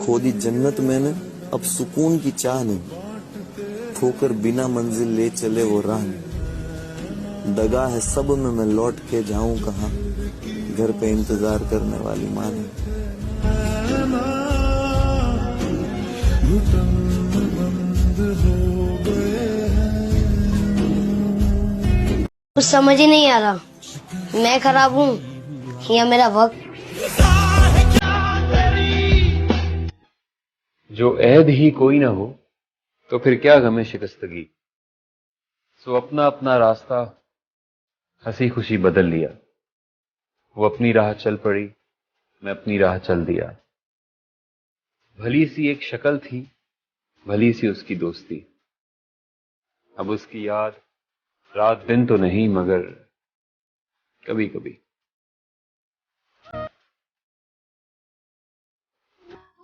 खो दी जन्नत मैंने, अब सुकून की चाह नहीं, ठोकर बिना मंजिल ले चले वो राह नहीं। दगा है सब में, मैं लौट के जाऊं कहाँ, घर पे इंतजार करने वाली माँ नहीं। कुछ समझ ही नहीं आ रहा, मैं खराब हूँ या मेरा वक्त। जो ऐद ही कोई ना हो तो फिर क्या गमे शिकस्तगी। सो अपना अपना रास्ता हंसी खुशी बदल लिया। वो अपनी राह चल पड़ी, मैं अपनी राह चल दिया। भली सी एक शक्ल थी, भली सी उसकी दोस्ती। अब उसकी याद रात दिन तो नहीं मगर कभी कभी।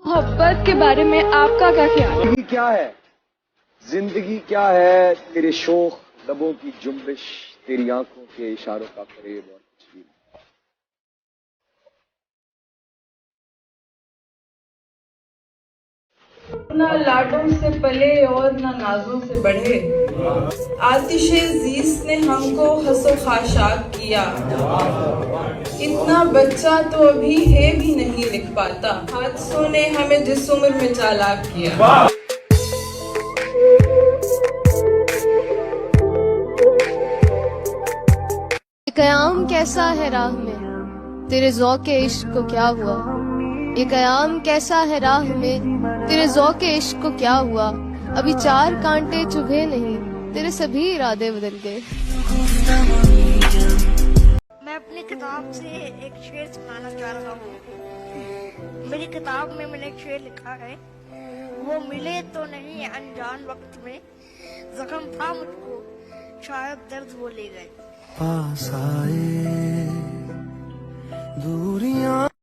मोहब्बत के बारे में आपका क्या ख्याल है? जिंदगी क्या है? जिंदगी क्या है? तेरे शोख लबों की जुम्बिश, तेरी आंखों के इशारों का फरेब और कुछ भी। ना लाडों से पले और ना नाजों से बढ़े, आतिशे जीस ने हमको हंसो खाशाक किया। इतना बच्चा तो अभी है भी नहीं लिख पाता, हादसों ने हमें जिस उम्र में चालाक किया। कयाम कैसा है राह में, तेरे ज़ौक़े इश्क को क्या हुआ। ये कयाम कैसा है राह में, तेरे ज़ौक़े इश्क को क्या हुआ। अभी 4 कांटे चुभे नहीं, तेरे सभी इरादे बदल गए। मैं अपनी किताब से एक शेर सुनाना चाह रहा हूँ। मेरी किताब में मैंने एक शेर लिखा है, वो मिले तो नहीं अनजान वक्त में, जख्म था मुझको शायद दर्द वो ले गए। पास आए दूरी